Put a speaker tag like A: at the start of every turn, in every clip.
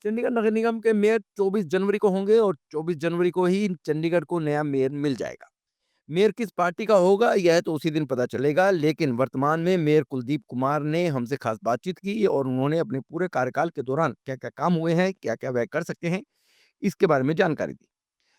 A: चंडीगढ़ नगर निगम के मेयर 24 जनवरी को होंगे और 24 जनवरी को ही चंडीगढ़ को नया मेयर मिल जाएगा। मेयर किस पार्टी का होगा यह तो उसी दिन पता चलेगा, लेकिन वर्तमान में मेयर कुलदीप कुमार ने हमसे खास बातचीत की और उन्होंने अपने पूरे कार्यकाल के दौरान क्या-क्या काम हुए हैं, क्या-क्या वह कर सकते हैं, इसके बारे में जानकारी दी।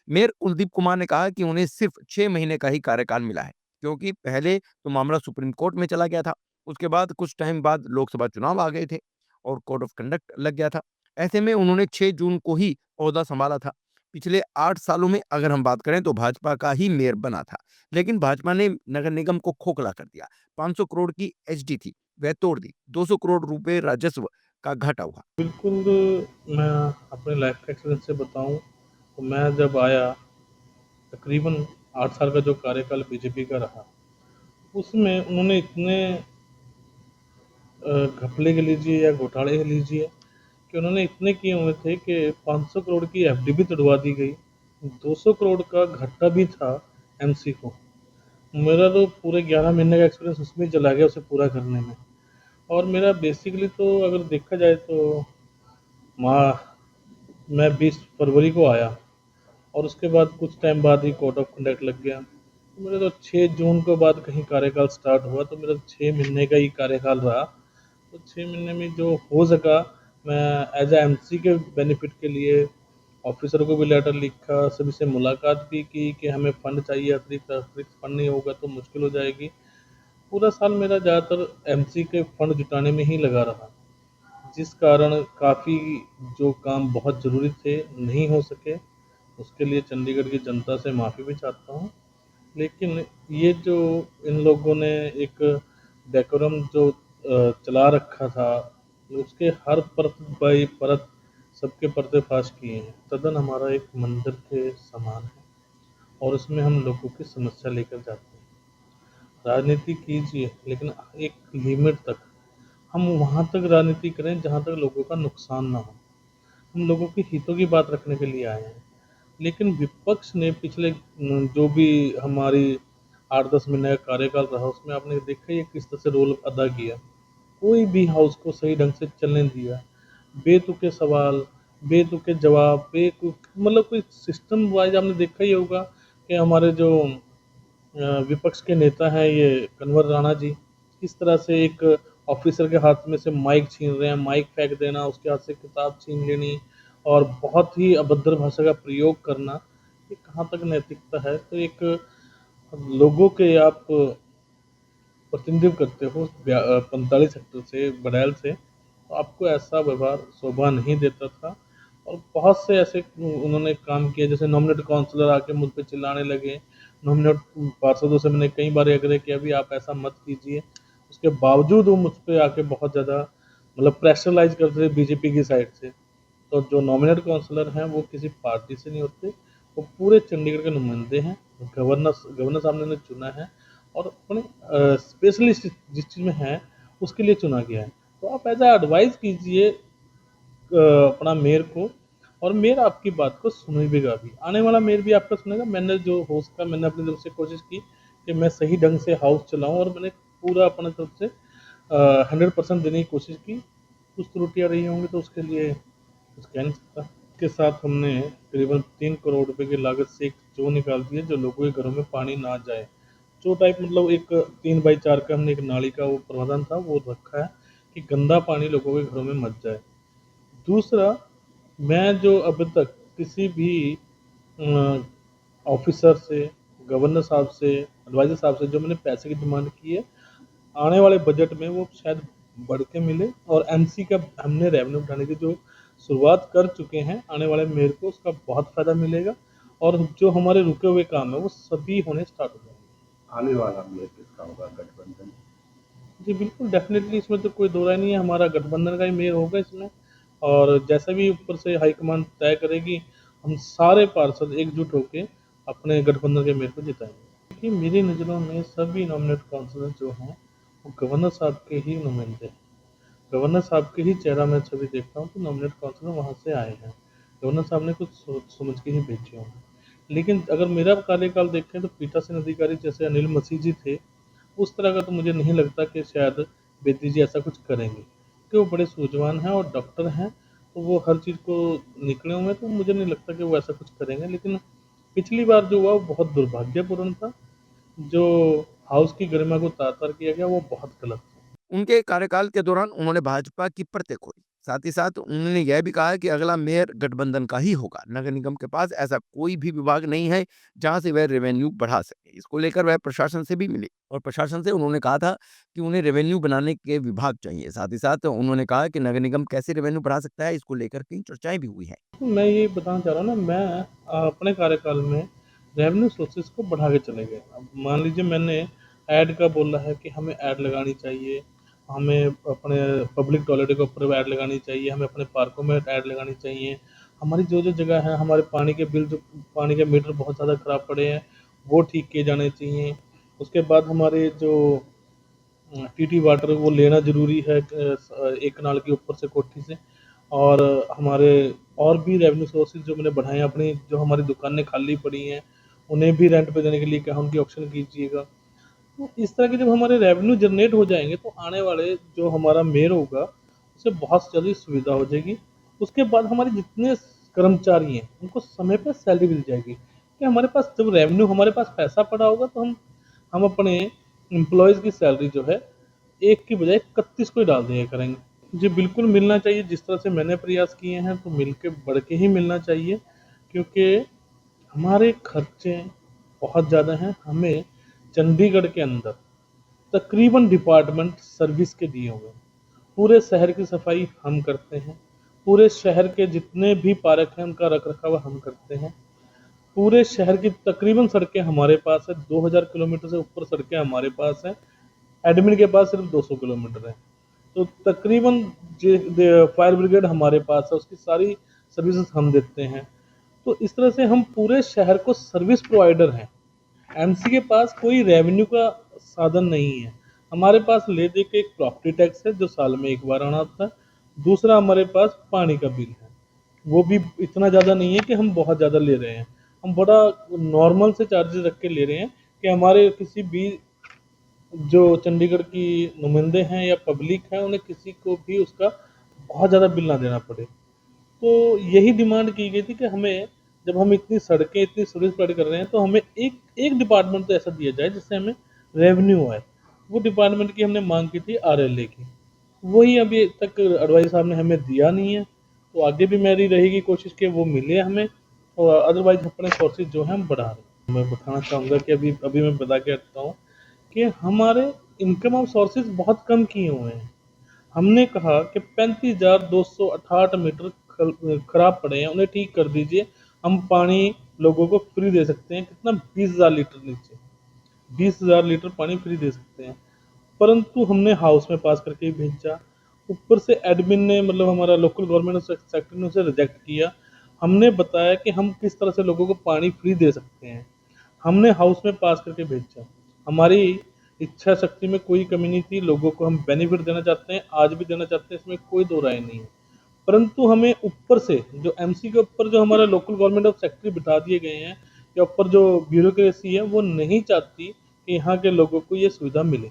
A: मेयर कुलदीप कुमार ने कहा कि उन्हें सिर्फ 6 महीने का ही कार्यकाल मिला है, क्योंकि पहले तो मामला सुप्रीम कोर्ट में चला गया था। उसके बाद कुछ टाइम बाद लोकसभा चुनाव आ गए थे और कोड ऑफ कंडक्ट लग गया था। ऐसे में उन्होंने 6 जून को ही ओहदा सँभाला था। पिछले 8 सालों में अगर हम बात करें तो भाजपा का ही मेयर बना था, लेकिन भाजपा ने नगर निगम को खोखला कर दिया। 500 करोड़ की एसडी थी, वह तोड़ दी। 200 करोड़ रुपए राजस्व का घाटा हुआ।
B: बिल्कुल, मैं अपने लाइफ का एक्सपीरियंस से बताऊँ तो मैं जब आया तकरीबन 8 साल का जो कार्यकाल बीजेपी का रहा, उसमें उन्होंने इतने घपले कह लीजिए या घोटाले कह लीजिए कि उन्होंने इतने किए हुए थे कि 500 करोड़ की एफडी भी तुड़वा दी गई, 200 करोड़ का घाटा भी था एमसी को। मेरा तो पूरे 11 महीने का एक्सपीरियंस उसमें ही चला गया उसे पूरा करने में। और मेरा बेसिकली तो अगर देखा जाए तो मा मैं 20 फरवरी को आया और उसके बाद कुछ टाइम बाद ही कोड ऑफ कंडक्ट लग गया। तो मेरा तो 6 जून के बाद कहीं कार्यकाल स्टार्ट हुआ, तो मेरा 6 महीने का ही कार्यकाल रहा। तो 6 महीने में जो हो सका, मैं एज़ अ एमसी के बेनिफिट के लिए ऑफ़िसर को भी लेटर लिखा, सभी से मुलाकात भी की कि हमें फ़ंड चाहिए, अतिरिक्त अतिरिक्त फ़ंड नहीं होगा तो मुश्किल हो जाएगी। पूरा साल मेरा ज़्यादातर एमसी के फ़ंड जुटाने में ही लगा रहा, जिस कारण काफ़ी जो काम बहुत ज़रूरी थे, नहीं हो सके। उसके लिए चंडीगढ़ की जनता से माफ़ी भी चाहता हूँ। लेकिन ये जो इन लोगों ने एक डेकोरम जो चला रखा था, उसके हर परत बाई परत सबके पर्दाफ़ाश किए हैं। सदन हमारा एक मंदिर के समान है और उसमें हम लोगों की समस्या लेकर जाते हैं। राजनीति कीजिए लेकिन एक लिमिट तक। हम वहाँ तक राजनीति करें जहाँ तक लोगों का नुकसान ना हो। हम लोगों के हितों की बात रखने के लिए आए हैं। लेकिन विपक्ष ने पिछले जो भी हमारी 8-10 महीने का कार्यकाल रहा, उसमें आपने देखा ही है किस तरह से रोल अदा किया। कोई भी हाउस को सही ढंग से चलने नहीं दिया। बेतुके सवाल, बेतुके जवाब, मतलब कोई सिस्टम वाइज़ आपने देखा ही होगा कि हमारे जो विपक्ष के नेता हैं ये कन्वर राणा जी, किस तरह से एक ऑफ़िसर के हाथ में से माइक छीन रहे हैं, माइक फेंक देना, उसके हाथ से किताब छीन लेनी और बहुत ही अभद्र भाषा का प्रयोग करना, ये कहाँ तक नैतिकता है? तो एक लोगों के आप प्रतिनिधित्व करते हो 45 सेक्टर से, बड़ैल से, तो आपको ऐसा व्यवहार शोभा नहीं देता था। और बहुत से ऐसे उन्होंने काम किए, जैसे नॉमिनेटेड काउंसलर आके मुझ पे चिल्लाने लगे। नॉमिनेट पार्षदों से मैंने कई बार एग्री किया, अभी आप ऐसा मत कीजिए। उसके बावजूद वो मुझ पे आके बहुत ज़्यादा मतलब प्रेशराइज़ करते थे बीजेपी की साइड से। तो जो नॉमिनेटेड काउंसलर हैं वो किसी पार्टी से नहीं होते, वो पूरे चंडीगढ़ के नुमाइंदे हैं। गवर्नर साहब ने उन्हें चुना है और अपने स्पेशलिस्ट जिस चीज़ में हैं उसके लिए चुना गया है। तो आप एज़ अ एडवाइस कीजिए अपना मेयर को, और मेयर आपकी बात को सुनेगा भी। आने वाला मेयर भी आपका सुनेगा। मैंने जो हो सका मैंने अपनी तरफ से कोशिश की कि मैं सही ढंग से हाउस चलाऊँ और मैंने पूरा अपने तरफ से 100% देने की कोशिश की। कुछ त्रुटियाँ रही होंगी तो उसके लिए कुछ कह नहीं सकता। के साथ हमने करीबन 3 करोड़ रुपए की लागत से एक चो निकाल दी है जो लोगों के घरों में पानी ना जाए। चो टाइप मतलब एक 3 बाई 4 का हमने एक नाली का वो प्रावधान था वो रखा है कि गंदा पानी लोगों के घरों में मत जाए। दूसरा, मैं जो अब तक किसी भी अ, ऑफ़िसर से, गवर्नर साहब से, एडवाइज़र साहब से जो मैंने पैसे की डिमांड की है, आने वाले बजट में वो शायद बढ़ के मिले। और एमसी का हमने रेवेन्यू बढ़ाने की जो शुरुआत कर चुके हैं, आने वाले मेयर को उसका बहुत फ़ायदा मिलेगा और जो हमारे रुके हुए काम हैं, वो सभी होने स्टार्ट हो जाएँगे।
C: आने वाला मेयर किसका होगा गठबंधन?
B: जी, बिल्कुल डेफ़िनेटली इसमें तो कोई दो राय नहीं है, हमारा गठबंधन का ही मेयर होगा इसमें। और जैसा भी ऊपर से हाईकमान तय करेगी, हम सारे पार्षद एकजुट होके अपने गठबंधन के मेयर को जिताएँगे। देखिए, मेरी नज़रों में सभी नॉमिनेट काउंसलर जो हैं, वो गवर्नर साहब के ही नुमाइंदे हैं। गवर्नर साहब के ही चेहरा मैं छवि देखता हूँ कि नॉमिनेट काउंसलर वहाँ से आए हैं। गवर्नर साहब ने कुछ सोच समझ के ही भेजे होंगे। लेकिन अगर मेरा कार्यकाल देखें तो पीठासीन अधिकारी जैसे अनिल मसीह जी थे, उस तरह का तो मुझे नहीं लगता कि शायद बेदी जी ऐसा कुछ करेंगे, क्योंकि वो बड़े सूझवान हैं और डॉक्टर हैं। तो वो हर चीज़ को निकले हुए हैं, तो मुझे नहीं लगता कि वो ऐसा कुछ करेंगे। लेकिन पिछली बार जो हुआ वो बहुत दुर्भाग्यपूर्ण था। जो हाउस की गरिमा को तार-तार किया गया वो बहुत गलत था।
A: उनके कार्यकाल के दौरान उन्होंने भाजपा की परतें खोली। साथ ही साथ उन्होंने यह भी कहा कि अगला मेयर गठबंधन का ही होगा। नगर निगम के पास ऐसा कोई भी विभाग नहीं है जहां से वह रेवेन्यू बढ़ा सके। इसको लेकर वह प्रशासन से भी मिले और प्रशासन से उन्होंने कहा था कि उन्हें रेवेन्यू बनाने के विभाग चाहिए। साथ ही साथ उन्होंने कहा कि नगर निगम कैसे रेवेन्यू बढ़ा सकता है, इसको लेकर कई चर्चाएं भी हुई हैं।
B: तो मैं ये बताना चाह रहा हूँ ना, मैं अपने कार्यकाल में रेवेन्यू सोर्सेज़ को बढ़ा के चले गए। अब मान लीजिए मैंने ऐड का बोला है कि हमें ऐड लगानी चाहिए, हमें अपने पब्लिक टॉयलेट के ऊपर ऐड लगानी चाहिए, हमें अपने पार्कों में ऐड लगानी चाहिए। हमारी जो जगह है, हमारे पानी के बिल जो पानी के मीटर बहुत ज़्यादा खराब पड़े हैं, वो ठीक किए जाने चाहिए। उसके बाद हमारे जो टीटी वाटर वो लेना ज़रूरी है, एक कनाल के ऊपर से कोठी से। और हमारे और भी रेवेन्यू सोर्सेज़ जो मैंने बढ़ाए हैं, अपनी जो हमारी दुकानें खाली पड़ी हैं, उन्हें भी रेंट पे देने के लिए कहा, उनकी ऑक्शन कीजिएगा। तो इस तरह के जब हमारे रेवेन्यू जनरेट हो जाएँगे, तो आने वाले जो हमारा मेयर होगा, उसे बहुत ज़्यादा सुविधा हो जाएगी। उसके बाद हमारे जितने कर्मचारी हैं, उनको समय पे सैलरी मिल जाएगी। कि हमारे पास जब रेवेन्यू हमारे पास पैसा पड़ा होगा, तो हम अपने एम्प्लॉइज़ की सैलरी जो है, 1 की बजाय 31 को ही डाल दिया करेंगे। जी, बिल्कुल मिलना चाहिए, जिस तरह से मैंने प्रयास किए हैं, तो मिल के बढ़ के ही मिलना चाहिए, क्योंकि हमारे खर्चे बहुत ज़्यादा हैं। हमें चंडीगढ़ के अंदर तकरीबन डिपार्टमेंट सर्विस के दिए हुए हैं। पूरे शहर की सफाई हम करते हैं, पूरे शहर के जितने भी पार्क हैं, उनका रख-रखाव हम करते हैं। पूरे शहर की तकरीबन सड़कें हमारे पास है, 2000 किलोमीटर से ऊपर सड़कें हमारे पास हैं। एडमिन के पास सिर्फ 200 किलोमीटर है। तो तकरीबन फायर ब्रिगेड हमारे पास है, उसकी सारी सर्विसेज हम देते हैं। तो इस तरह से हम पूरे शहर को सर्विस प्रोवाइडर हैं। एमसी के पास कोई रेवेन्यू का साधन नहीं है। हमारे पास ले दे के एक प्रॉपर्टी टैक्स है जो साल में एक बार आना होता है। दूसरा हमारे पास पानी का बिल है। वो भी इतना ज़्यादा नहीं है कि हम बहुत ज़्यादा ले रहे हैं। हम बड़ा नॉर्मल से चार्जेस रख के ले रहे हैं कि हमारे किसी भी जो चंडीगढ़ की नुमाइंदे हैं या पब्लिक है, उन्हें किसी को भी उसका बहुत ज़्यादा बिल ना देना पड़े। तो यही डिमांड की गई थी कि हमें, जब हम इतनी सड़कें, इतनी सर्विस प्रोवाइड कर रहे हैं, तो हमें एक एक डिपार्टमेंट तो ऐसा दिया जाए जिससे हमें रेवेन्यू आए। वो डिपार्टमेंट की हमने माँग की थी आरएलए की। वही अभी तक एडवाइज़र साहब ने हमें दिया नहीं है। तो आगे भी मेरी रहेगी कोशिश कि वो मिले हमें, और अदरवाइज़ अपने सोर्सेज़ जो हैं हम बढ़ा रहे हैं। मैं बताना चाहूँगा कि अभी अभी मैं बता के हटता हूँ कि हमारे इनकम ऑफ सोर्सेज़ बहुत कम किए हुए हैं। हमने कहा कि 35,268 मीटर खराब पड़े हैं, उन्हें ठीक कर दीजिए। हम पानी लोगों को फ्री दे सकते हैं, कितना 20,000 लीटर नीचे, 20,000 लीटर पानी फ्री दे सकते हैं। परंतु हमने हाउस में पास करके ही भेजा। ऊपर से एडमिन ने, मतलब हमारा लोकल गवर्नमेंट सेक्रेटरी ने उसे रिजेक्ट किया। हमने बताया कि हम किस तरह से लोगों को पानी फ्री दे सकते हैं। हमने हाउस में पास करके भेजा। हमारी इच्छा शक्ति में कोई कमी नहीं थी, लोगों को हम बेनिफिट देना चाहते हैं, आज भी देना चाहते हैं, इसमें कोई दो राय नहीं है। परंतु हमें ऊपर से जो एमसी के ऊपर जो हमारा लोकल गवर्नमेंट ऑफ सेक्रेटरी बिठा दिए गए हैं, या ऊपर जो ब्यूरोक्रेसी है, वो नहीं चाहती कि यहाँ के लोगों को ये सुविधा मिले।